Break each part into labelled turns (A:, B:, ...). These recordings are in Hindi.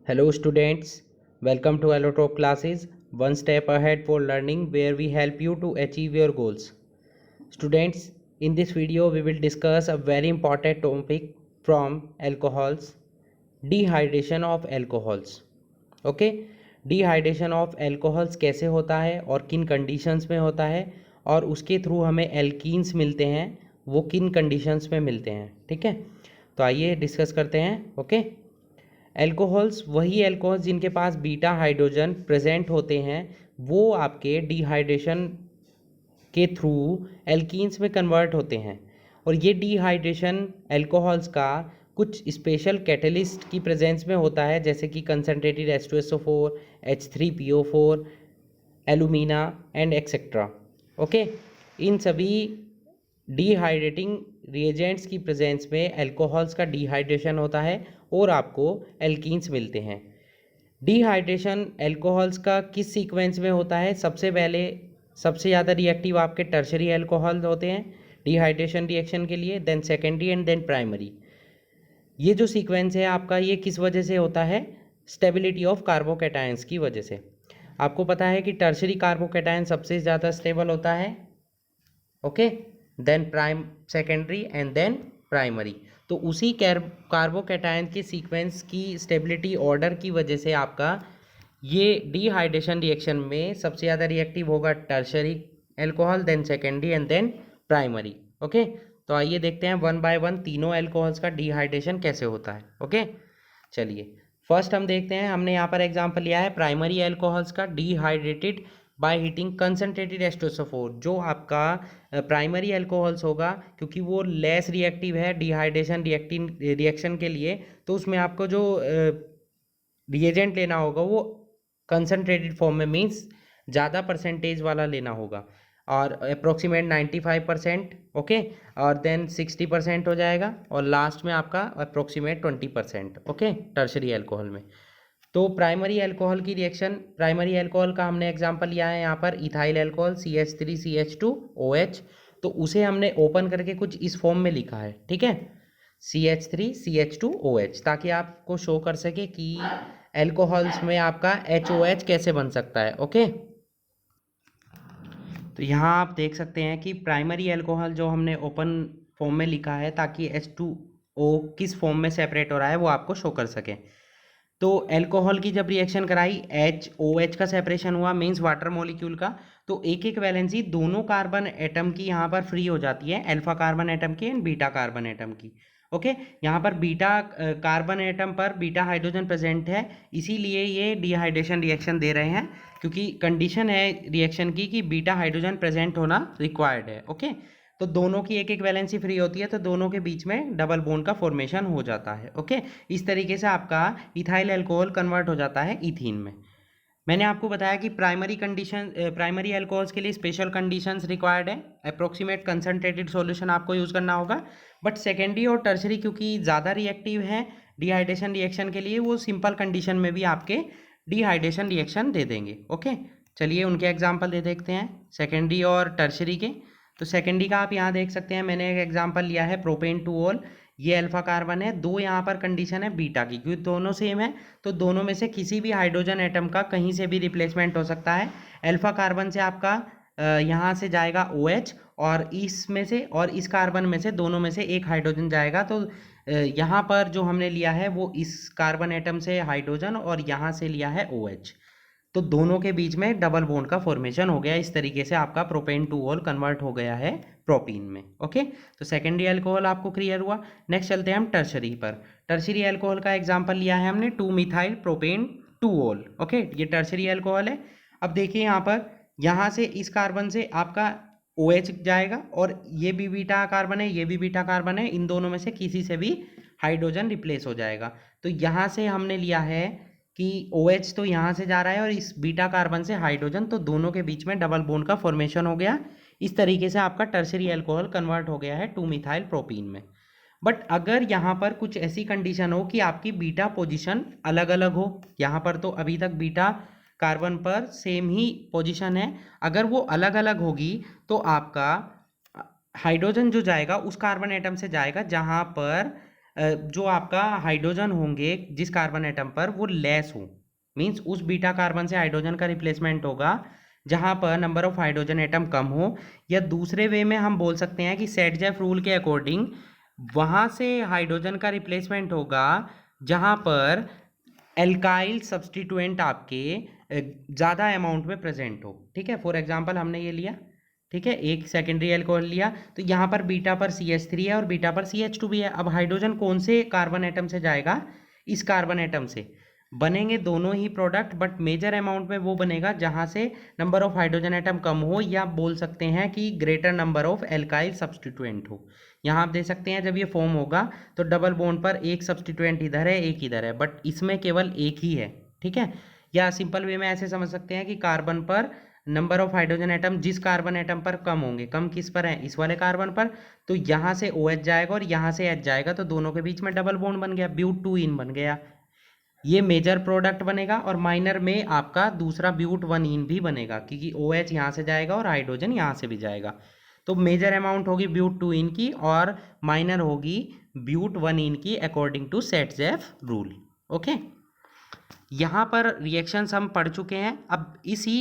A: Hello students, welcome to Allotrope classes, one step ahead for learning where we help you to achieve your goals. Students, in this video we will discuss a very important topic from alcohols, dehydration of alcohols. Okay, dehydration of alcohols कैसे होता है और किन कंडीशंस में होता है और उसके थ्रू हमें एल्कीन्स मिलते हैं, वो किन कंडीशंस में मिलते हैं। ठीक है, तो आइए डिस्कस करते हैं। ओके, एल्कोहल्स वही एल्कोहल्स जिनके पास बीटा हाइड्रोजन प्रेजेंट होते हैं, वो आपके डिहाइड्रेशन के थ्रू एल्कीन्स में कन्वर्ट होते हैं। और ये डिहाइड्रेशन एल्कोहल्स का कुछ स्पेशल कैटलिस्ट की प्रेजेंस में होता है, जैसे कि concentrated H2SO4, H3PO4, alumina and etcetera. Okay, इन सभी डिहाइड्रेटिंग रिएजेंट्स की प्रेजेंस में एल्कोहल्स का डिहाइड्रेशन होता है और आपको एल्कीन्स मिलते हैं। डिहाइड्रेशन एल्कोहल्स का किस सीक्वेंस में होता है? सबसे पहले सबसे ज़्यादा रिएक्टिव आपके टर्शरी एल्कोहल होते हैं डिहाइड्रेशन रिएक्शन के लिए, then secondary and then primary. ये जो सीक्वेंस है आपका, ये किस वजह से होता है? स्टेबिलिटी ऑफ कार्बोकैटायंस की वजह से। आपको पता है कि टर्शरी कार्बोकैटायन सबसे ज़्यादा स्टेबल होता है, okay, then secondary and then primary. तो उसी कार्बोकैटायन के सीक्वेंस की स्टेबिलिटी ऑर्डर की वजह से आपका ये डिहाइड्रेशन रिएक्शन में सबसे ज़्यादा रिएक्टिव होगा tertiary alcohol, then secondary and then primary. Okay, तो आइए देखते हैं वन बाय वन तीनों एल्कोहल्स का डिहाइड्रेशन कैसे होता है। ओके, चलिए फर्स्ट हम देखते हैं। हमने यहाँ पर एग्जांपल लिया है प्राइमरी एल्कोहल्स का, dehydrated by heating concentrated H2SO4। जो आपका प्राइमरी एल्कोहल्स होगा, क्योंकि वो लेस रिएक्टिव है डिहाइड्रेशन रिएक्शन के लिए, तो उसमें आपको जो रिएजेंट लेना होगा वो कंसनट्रेटेड फॉर्म में, मीन्स ज़्यादा परसेंटेज वाला लेना होगा, और अप्रोक्सीमेट 95%, ओके, और देन 60% हो जाएगा, और लास्ट में आपका अप्रोक्सीमेट 20%, ओके, टर्शरी एल्कोहल में। तो प्राइमरी एल्कोहल की रिएक्शन, प्राइमरी एल्कोहल का हमने एग्जांपल लिया है यहाँ पर इथाइल एल्कोहल CH3CH2OH। तो उसे हमने ओपन करके कुछ इस फॉर्म में लिखा है, ठीक है, CH3CH2OH, ताकि आपको शो कर सके कि एल्कोहल्स में आपका HOH कैसे बन सकता है। ओके, तो यहाँ आप देख सकते हैं कि प्राइमरी एल्कोहल जो हमने ओपन फॉर्म में लिखा है, ताकि H2O किस फॉर्म में सेपरेट हो रहा है वो आपको शो कर सके। तो एल्कोहल की जब रिएक्शन कराई, HOH का सेपरेशन हुआ, मीन्स वाटर मॉलिक्यूल का, तो एक एक वैलेंसी दोनों कार्बन एटम की यहाँ पर फ्री हो जाती है, अल्फा कार्बन एटम की एंड बीटा कार्बन एटम की। ओके, यहाँ पर बीटा कार्बन एटम पर बीटा हाइड्रोजन प्रेजेंट है, इसीलिए ये डिहाइड्रेशन रिएक्शन दे रहे हैं, क्योंकि कंडीशन है रिएक्शन की कि बीटा हाइड्रोजन प्रेजेंट होना रिक्वायर्ड है। ओके, तो दोनों की एक एक वैलेंसी फ्री होती है, तो दोनों के बीच में डबल बॉन्ड का फॉर्मेशन हो जाता है। ओके, इस तरीके से आपका इथाइल अल्कोहल कन्वर्ट हो जाता है इथीन में। मैंने आपको बताया कि प्राइमरी अल्कोहल्स के लिए स्पेशल कंडीशंस रिक्वायर्ड है, अप्रोक्सीमेट कंसनट्रेटेड सॉल्यूशन आपको यूज़ करना होगा। बट सेकेंडरी और टर्शरी क्योंकि ज़्यादा रिएक्टिव है डिहाइड्रेशन रिएक्शन के लिए, वो सिंपल कंडीशन में भी आपके डिहाइड्रेशन रिएक्शन दे देंगे। ओके, चलिए उनके एग्जाम्पल दे देखते हैं सेकेंडरी और टर्शरी के। तो सेकेंडरी का आप यहाँ देख सकते हैं, मैंने एक एग्जाम्पल लिया है प्रोपेन 2 ये अल्फा कार्बन है, दो यहाँ पर कंडीशन है बीटा की, क्योंकि दोनों सेम है, तो दोनों में से किसी भी हाइड्रोजन एटम का कहीं से भी रिप्लेसमेंट हो सकता है। अल्फा कार्बन से आपका यहाँ से जाएगा OH, और इसमें से और इस कार्बन में से दोनों में से एक हाइड्रोजन जाएगा, तो यहाँ पर जो हमने लिया है वो इस कार्बन एटम से हाइड्रोजन और यहाँ से लिया है OH, तो दोनों के बीच में डबल बॉन्ड का फॉर्मेशन हो गया। इस तरीके से आपका प्रोपेन 2 कन्वर्ट हो गया है प्रोपीन में। ओके, तो सेकेंडरी अल्कोहल आपको क्लियर हुआ। नेक्स्ट चलते हैं हम टर्शरी पर। टर्शरी अल्कोहल का एग्जांपल लिया है हमने 2-मिथाइल प्रोपेन 2। ओके, ये टर्शरी अल्कोहल है। अब देखिए यहाँ पर, यहाँ से इस कार्बन से आपका OH जाएगा, और ये भी बीटा कार्बन है, ये भी बीटा कार्बन है, इन दोनों में से किसी से भी हाइड्रोजन रिप्लेस हो जाएगा। तो यहाँ से हमने लिया है कि OH तो यहाँ से जा रहा है और इस बीटा कार्बन से हाइड्रोजन, तो दोनों के बीच में डबल बॉन्ड का फॉर्मेशन हो गया। इस तरीके से आपका टर्शरी अल्कोहल कन्वर्ट हो गया है 2-मिथाइल प्रोपीन में। बट अगर यहाँ पर कुछ ऐसी कंडीशन हो कि आपकी बीटा पोजीशन अलग अलग हो, यहाँ पर तो अभी तक बीटा कार्बन पर सेम ही पोजीशन है, अगर वो अलग अलग होगी तो आपका हाइड्रोजन जो जाएगा उस कार्बन एटम से जाएगा जहाँ पर जो आपका हाइड्रोजन होंगे जिस कार्बन एटम पर वो लेस हो, मीन्स उस बीटा कार्बन से हाइड्रोजन का रिप्लेसमेंट होगा जहां पर नंबर ऑफ हाइड्रोजन एटम कम हो, या दूसरे वे में हम बोल सकते हैं कि सेट-जेफ रूल के अकॉर्डिंग वहां से हाइड्रोजन का रिप्लेसमेंट होगा जहां पर एल्काइल सब्सटीट्यूएंट आपके ज़्यादा अमाउंट में प्रेजेंट हो। ठीक है, फॉर एग्जांपल हमने ये लिया, ठीक है, एक सेकेंडरी एल्कोहल लिया, तो यहाँ पर बीटा पर CH3 है और बीटा पर CH2 भी है। अब हाइड्रोजन कौन से कार्बन एटम से जाएगा? इस कार्बन एटम से। बनेंगे दोनों ही प्रोडक्ट, बट मेजर अमाउंट में वो बनेगा जहाँ से नंबर ऑफ हाइड्रोजन एटम कम हो, या बोल सकते हैं कि greater number of alkyl substituent हो। यहाँ आप देख सकते हैं जब ये फॉर्म होगा तो डबल बॉन्ड पर एक सब्सटीट्यूएंट इधर है, एक इधर है, बट इसमें केवल एक ही है। ठीक है, या सिंपल वे में ऐसे समझ सकते हैं कि कार्बन पर नंबर ऑफ हाइड्रोजन एटम जिस कार्बन एटम पर कम होंगे, कम किस पर है? इस वाले कार्बन पर, तो यहाँ से OH जाएगा और यहाँ से H जाएगा, तो दोनों के बीच में डबल बॉन्ड बन गया, ब्यूट 2 इन बन गया। ये मेजर प्रोडक्ट बनेगा, और माइनर में आपका दूसरा ब्यूट 1 इन भी बनेगा, क्योंकि OH यहाँ से जाएगा और हाइड्रोजन यहाँ से भी जाएगा। तो मेजर अमाउंट होगी ब्यूट 2 इन की और माइनर होगी ब्यूट 1 इन की according to Saytzeff rule. Okay, यहाँ पर रिएक्शंस हम पढ़ चुके हैं। अब इसी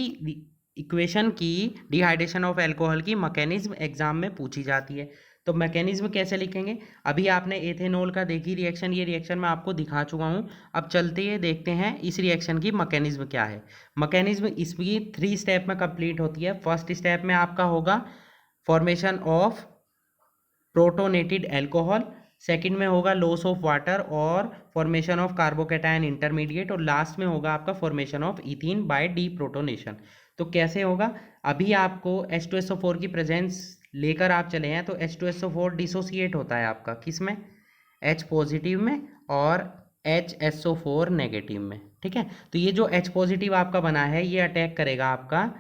A: इक्वेशन की डिहाइड्रेशन ऑफ अल्कोहल की मैकेनिज्म एग्जाम में पूछी जाती है। तो मैकेनिज्म कैसे लिखेंगे? अभी आपने एथेनॉल का देखी रिएक्शन, ये रिएक्शन मैं आपको दिखा चुका हूँ। अब चलते ही देखते हैं इस रिएक्शन की मैकेनिज्म क्या है। मैकेनिज्म इसकी 3 स्टेप में कंप्लीट होती है। फर्स्ट स्टेप में आपका होगा formation of protonated alcohol, second में होगा लॉस ऑफ वाटर और फॉर्मेशन ऑफ कार्बोकेटायन इंटरमीडिएट, और लास्ट में होगा आपका formation of ethene by deprotonation. तो कैसे होगा? अभी आपको H2SO4 की प्रेजेंस लेकर आप चले हैं, तो H2SO4 डिसोसिएट होता है आपका किस में? H पॉजिटिव में और HSO4 नेगेटिव में। ठीक है, तो ये जो H पॉजिटिव आपका बना है ये अटैक करेगा आपका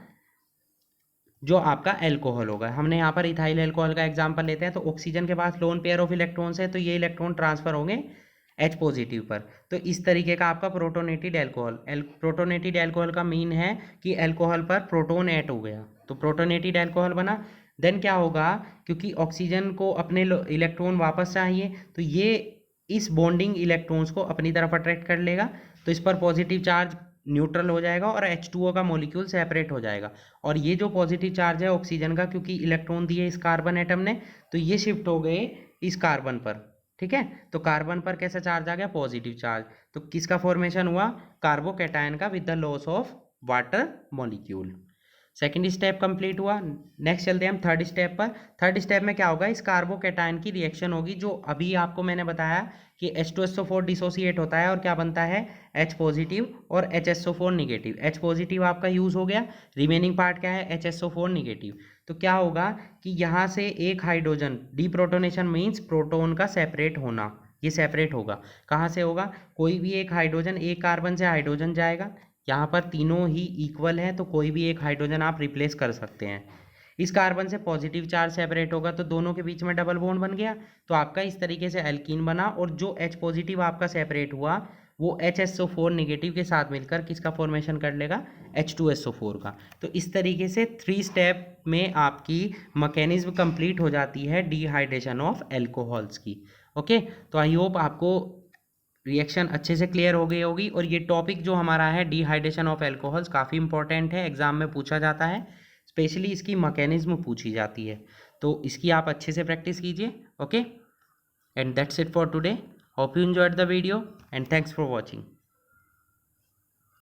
A: जो आपका एल्कोहल होगा। हमने यहाँ पर इथाइल एल्कोहल का एग्जांपल लेते हैं, तो ऑक्सीजन के पास लोन पेयर ऑफ इलेक्ट्रॉन्स है, तो ये इलेक्ट्रॉन ट्रांसफर होंगे H पॉजिटिव पर। तो इस तरीके का आपका प्रोटोनेटेड एल्कोहल, प्रोटोनेटेड एल्कोहल का मीन है कि एल्कोहल पर प्रोटोन ऐड हो गया, तो प्रोटोनेटेड एल्कोहल बना। देन क्या होगा, क्योंकि ऑक्सीजन को अपने इलेक्ट्रॉन वापस चाहिए, तो ये इस बॉन्डिंग इलेक्ट्रॉन्स को अपनी तरफ अट्रैक्ट कर लेगा, तो इस पर पॉजिटिव चार्ज न्यूट्रल हो जाएगा और H2O का मॉलिक्यूल सेपरेट हो जाएगा। और ये जो पॉजिटिव चार्ज है ऑक्सीजन का, क्योंकि इलेक्ट्रॉन दिए इस कार्बन एटम ने, तो ये शिफ्ट हो गए इस कार्बन पर। ठीक है, तो कार्बन पर कैसा चार्ज आ गया? Positive charge. तो किसका फॉर्मेशन हुआ? कार्बोकेटायन का with the loss of water molecule. Second step complete हुआ। नेक्स्ट चलते हैं हम थर्ड स्टेप पर। थर्ड स्टेप में क्या होगा? इस कार्बोकेटायन की रिएक्शन होगी, जो अभी आपको मैंने बताया कि H2SO4 डिसोसिएट होता है और क्या बनता है? H पॉजिटिव और HSO4 निगेटिव। H पॉजिटिव आपका यूज हो गया, रिमेनिंग पार्ट क्या है? HSO4 negative. तो क्या होगा कि यहाँ से एक हाइड्रोजन, डीप्रोटोनेशन मीन्स प्रोटोन का सेपरेट होना, ये सेपरेट होगा। कहाँ से होगा? कोई भी एक हाइड्रोजन, एक कार्बन से हाइड्रोजन जाएगा, यहाँ पर तीनों ही इक्वल हैं, तो कोई भी एक हाइड्रोजन आप रिप्लेस कर सकते हैं। इस कार्बन से पॉजिटिव चार्ज सेपरेट होगा, तो दोनों के बीच में डबल बॉन्ड बन गया, तो आपका इस तरीके से एल्कीन बना। और जो H पॉजिटिव आपका सेपरेट हुआ वो HSO4 निगेटिव के साथ मिलकर किसका फॉर्मेशन कर लेगा? H2SO4 का। तो इस तरीके से 3 स्टेप में आपकी मैकेनिज्म कंप्लीट हो जाती है डिहाइड्रेशन ऑफ एल्कोहल्स की। ओके, तो आई होप आपको रिएक्शन अच्छे से क्लियर हो गई होगी। और ये टॉपिक जो हमारा है डिहाइड्रेशन ऑफ एल्कोहल्स काफ़ी इंपॉर्टेंट है, एग्जाम में पूछा जाता है, स्पेशली इसकी मैकेनिज्म पूछी जाती है, तो इसकी आप अच्छे से प्रैक्टिस कीजिए। Okay, and that's it for today. Hope you enjoyed the video and thanks for watching.